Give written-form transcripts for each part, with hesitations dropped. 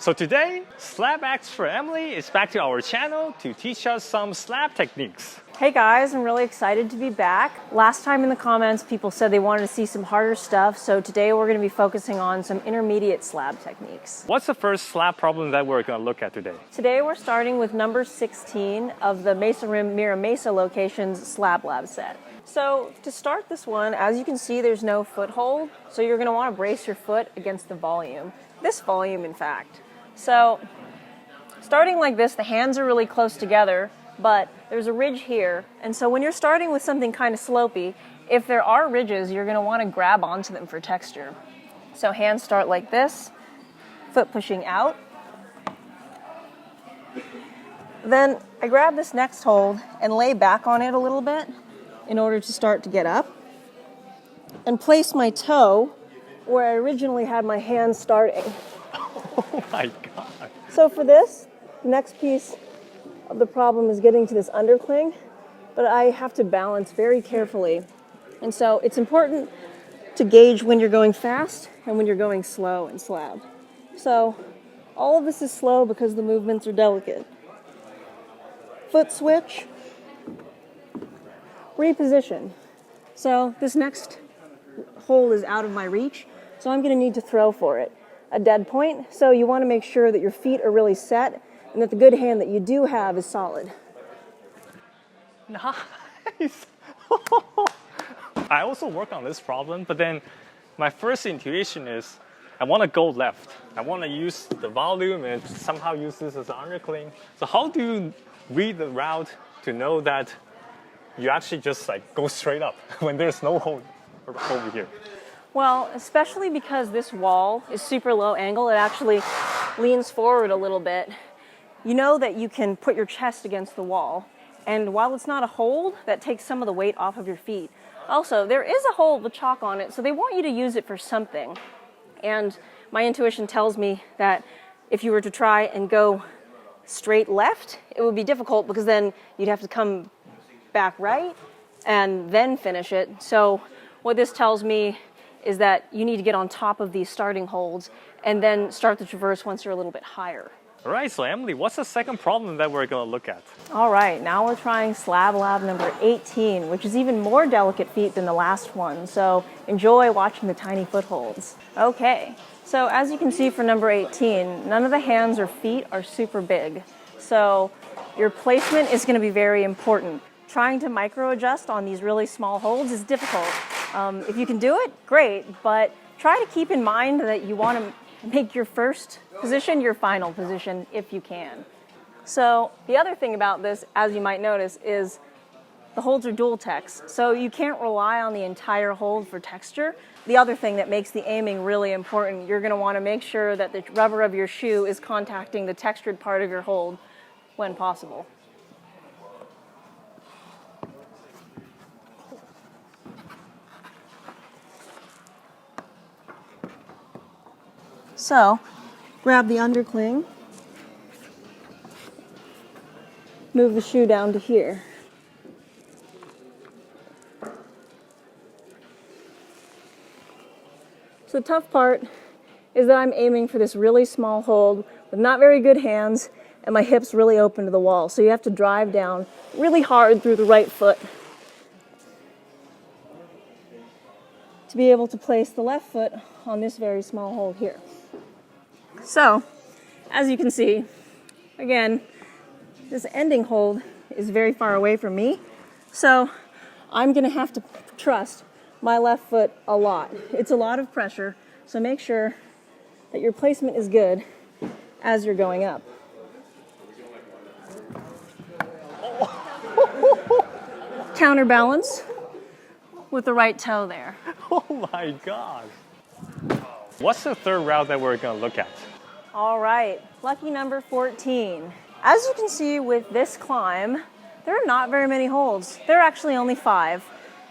So today, Slab X for Emily is back to our channel to teach us some slab techniques. Hey guys, I'm really excited to be back. Last time in the comments, people said they wanted to see some harder stuff, so today we're going to be focusing on some intermediate slab techniques. What's the first slab problem that we're going to look at today? Today we're starting with number 16 of the Mesa Rim Mira Mesa location's Slab Lab set. So to start this one, as you can see, there's no foothold, so you're going to want to brace your foot against the volume. This volume, in fact. So starting like this, the hands are really close together, but there's a ridge here, and so when you're starting with something kind of slopey, if there are ridges, you're going to want to grab onto them for texture. So hands start like this, foot pushing out. Then I grab this next hold and lay back on it a little bit in order to start to get up, and place my toe where I originally had my hand starting. Oh my God. So for this, the next piece of the problem is getting to this undercling, but I have to balance very carefully. And so it's important to gauge when you're going fast and when you're going slow in slab. So all of this is slow because the movements are delicate. Foot switch, reposition. So this next hold is out of my reach, so I'm going to need to throw for it. A dead point, so you want to make sure that your feet are really set and that the good hand that you do have is solid. Nice. I also work on this problem, but then my first intuition is I want to go left. I want to use the volume and somehow use this as an undercling. So how do you read the route to know that you actually just like go straight up when there's no hold over here? Well, especially because this wall is super low angle, it actually leans forward a little bit. You know that you can put your chest against the wall, and while it's not a hold, that takes some of the weight off of your feet. Also, there is a hold with chalk on it, so they want you to use it for something. And my intuition tells me that if you were to try and go straight left, it would be difficult because then you'd have to come back right and then finish it. So what this tells me is that you need to get on top of these starting holds and then start the traverse once you're a little bit higher. All right, so Emily, what's the second problem that we're going to look at? All right, now we're trying Slab Lab number 18, which is even more delicate feet than the last one, so enjoy watching the tiny footholds. Okay, so as you can see for number 18, none of the hands or feet are super big, so your placement is going to be very important. Trying to micro adjust on these really small holds is difficult. If you can do it, great, but try to keep in mind that you want to make your first position your final position if you can. So the other thing about this, as you might notice, is the holds are dual text, so you can't rely on the entire hold for texture. The other thing that makes the aiming really important, you're going to want to make sure that the rubber of your shoe is contacting the textured part of your hold when possible. So, grab the undercling, move the shoe down to here. So the tough part is that I'm aiming for this really small hold with not very good hands and my hips really open to the wall. So you have to drive down really hard through the right foot to be able to place the left foot on this very small hold here. So, as you can see, again, this ending hold is very far away from me, so I'm going to have to trust my left foot a lot. It's a lot of pressure, so make sure that your placement is good as you're going up. Counterbalance with the right toe there. Oh my God. What's the third route that we're going to look at? All right, lucky number 14. As you can see with this climb, there are not very many holds. There are actually only 5.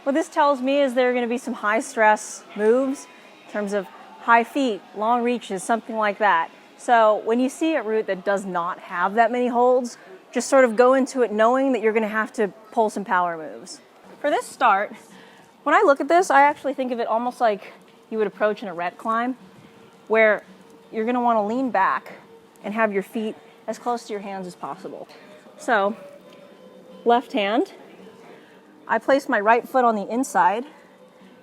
What this tells me is there are going to be some high stress moves in terms of high feet, long reaches, something like that. So when you see a route that does not have that many holds, just sort of go into it knowing that you're going to have to pull some power moves. For this start, when I look at this, I actually think of it almost like you would approach an arête climb, where you're going to want to lean back and have your feet as close to your hands as possible. So, left hand, I place my right foot on the inside,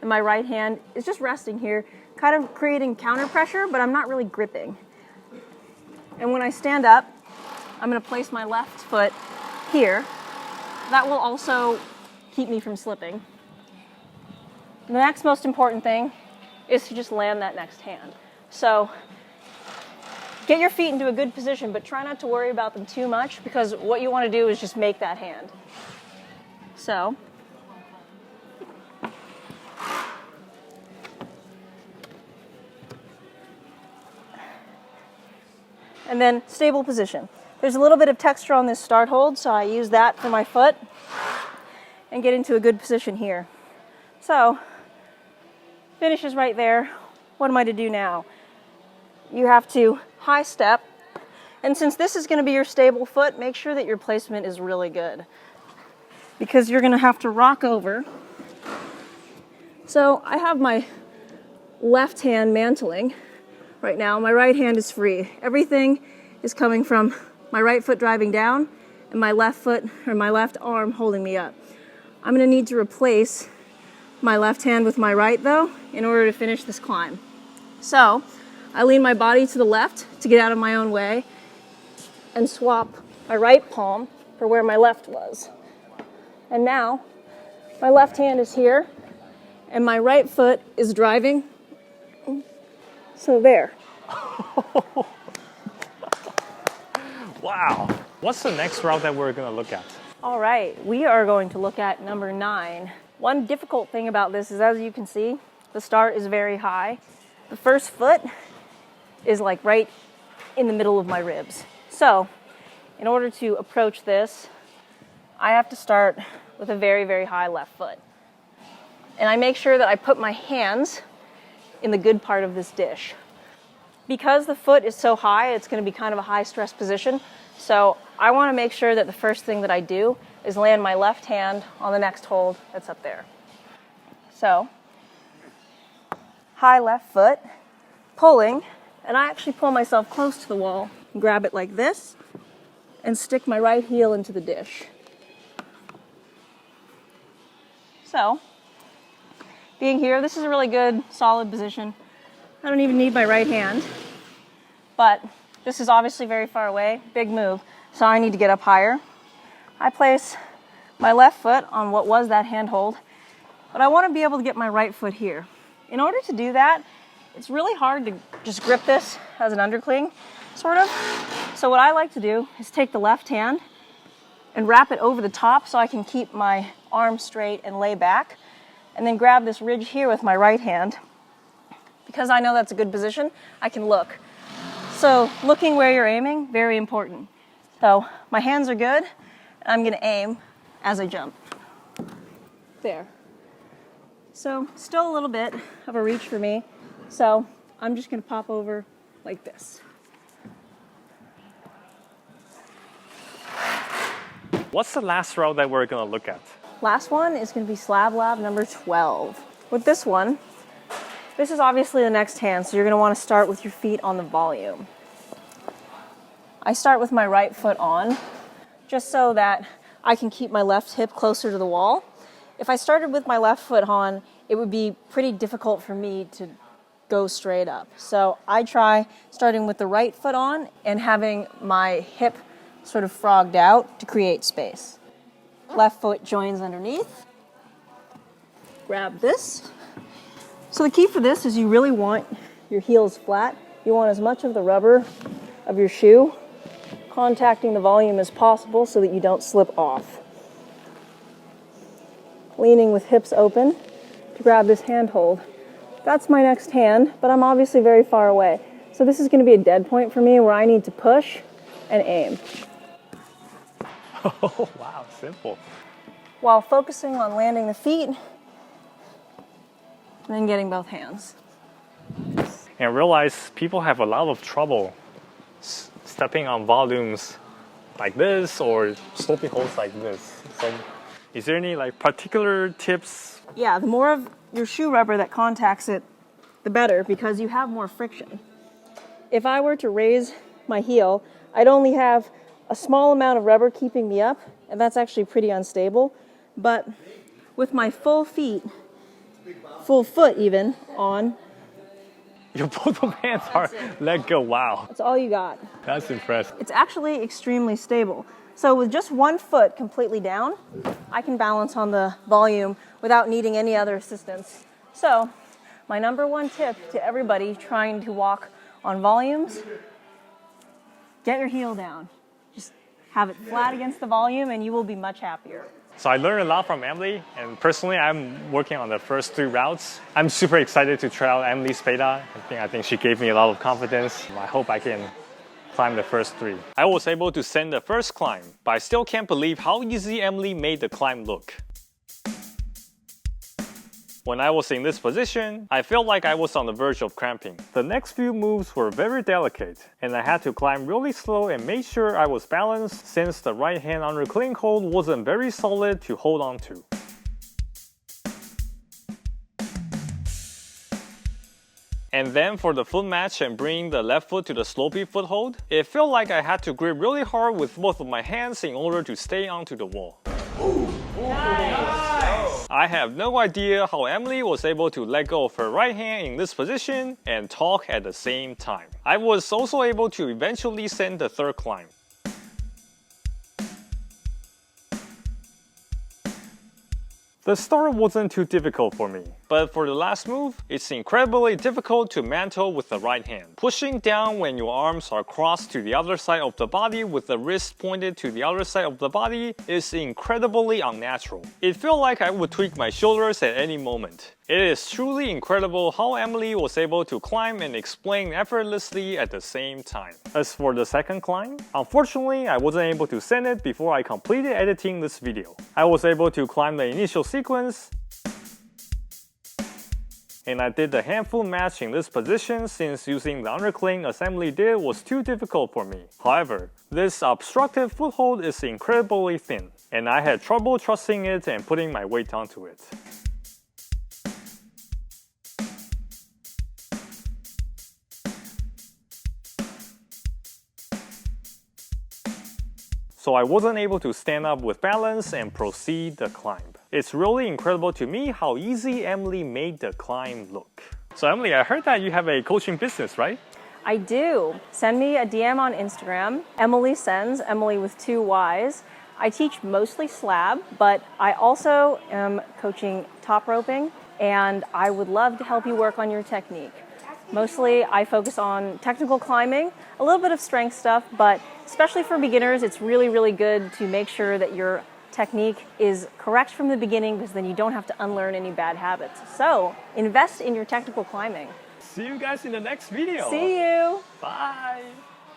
and my right hand is just resting here, kind of creating counter pressure, but I'm not really gripping. And when I stand up, I'm going to place my left foot here. That will also keep me from slipping. The next most important thing is to just land that next hand. So get your feet into a good position, but try not to worry about them too much, because what you want to do is just make that hand. So and then stable position. There's a little bit of texture on this start hold, so I use that for my foot and get into a good position here. So, finish is right there. What am I to do now? You have to high step, and since this is going to be your stable foot, make sure that your placement is really good, because you're going to have to rock over. So I have my left hand mantling right now. My right hand is free. Everything is coming from my right foot driving down and my left foot, or my left arm, holding me up. I'm going to need to replace my left hand with my right, though, in order to finish this climb. So I lean my body to the left to get out of my own way and swap my right palm for where my left was. And now my left hand is here and my right foot is driving. So there. Wow. What's the next route that we're going to look at? All right, we are going to look at number 9. One difficult thing about this is, as you can see, the start is very high. The first foot is like right in the middle of my ribs. So, in order to approach this, I have to start with a very, very high left foot. And I make sure that I put my hands in the good part of this dish. Because the foot is so high, it's going to be kind of a high stress position. So I want to make sure that the first thing that I do is land my left hand on the next hold that's up there. So, high left foot, pulling, and I actually pull myself close to the wall and grab it like this and stick my right heel into the dish. So, being here, this is a really good, solid position. I don't even need my right hand, but this is obviously very far away, big move, so I need to get up higher. I place my left foot on what was that handhold, but I want to be able to get my right foot here. In order to do that, it's really hard to just grip this as an undercling, sort of. So what I like to do is take the left hand and wrap it over the top so I can keep my arm straight and lay back, and then grab this ridge here with my right hand. Because I know that's a good position, I can look. So looking where you're aiming, very important. So my hands are good, and I'm going to aim as I jump. There. So still a little bit of a reach for me, so I'm just going to pop over like this. What's the last route that we're going to look at? Last one is going to be Slab Lab number 12. With this one, this is obviously the next hand, so you're going to want to start with your feet on the volume. I start with my right foot on, just so that I can keep my left hip closer to the wall. If I started with my left foot on, it would be pretty difficult for me to go straight up. So I try starting with the right foot on and having my hip sort of frogged out to create space. Left foot joins underneath. Grab this. So the key for this is you really want your heels flat. You want as much of the rubber of your shoe contacting the volume as possible so that you don't slip off. Leaning with hips open to grab this handhold. That's my next hand, but I'm obviously very far away. So this is going to be a dead point for me where I need to push and aim. Oh, wow, simple. While focusing on landing the feet, and then getting both hands. And realize people have a lot of trouble stepping on volumes like this or sloping holds like this. So is there any particular tips? Yeah, the more of your shoe rubber that contacts it, the better, because you have more friction. If I were to raise my heel, I'd only have a small amount of rubber keeping me up, and that's actually pretty unstable. But with my full foot even, on, Your both of hands are let go. Wow. that's all you got. That's impressive. It's actually extremely stable. So with just one foot completely down, I can balance on the volume without needing any other assistance. So my number one tip to everybody trying to walk on volumes, get your heel down. Just have it flat against the volume and you will be much happier. So I learned a lot from Emily, and personally, I'm working on the first 3 routes. I'm super excited to try out Emily's Spada. I think she gave me a lot of confidence. I hope I can climb the first 3. I was able to send the first climb, but I still can't believe how easy Emily made the climb look. When I was in this position, I felt like I was on the verge of cramping. The next few moves were very delicate, and I had to climb really slow and make sure I was balanced since the right hand undercling hold wasn't very solid to hold on to. And then for the foot match and bringing the left foot to the slopey foothold, it felt like I had to grip really hard with both of my hands in order to stay onto the wall. Nice. I have no idea how Emily was able to let go of her right hand in this position and talk at the same time. I was also able to eventually send the third climb. The start wasn't too difficult for me, but for the last move, it's incredibly difficult to mantle with the right hand. Pushing down when your arms are crossed to the other side of the body with the wrist pointed to the other side of the body is incredibly unnatural. It felt like I would tweak my shoulders at any moment. It is truly incredible how Emily was able to climb and explain effortlessly at the same time. As for the second climb, unfortunately I wasn't able to send it before I completed editing this video. I was able to climb the initial sequence, and I did the handful match in this position since using the undercling as Emily did was too difficult for me. However, this obstructive foothold is incredibly thin, and I had trouble trusting it and putting my weight onto it. So I wasn't able to stand up with balance and proceed the climb. It's really incredible to me how easy Emily made the climb look. So Emily, I heard that you have a coaching business, right? I do. Send me a DM on Instagram, emilyysends, Emily with 2 Ys. I teach mostly slab, but I also am coaching top roping, and I would love to help you work on your technique. Mostly I focus on technical climbing, a little bit of strength stuff, but especially for beginners, it's really, really good to make sure that your technique is correct from the beginning, because then you don't have to unlearn any bad habits. So invest in your technical climbing. See you guys in the next video. See you. Bye.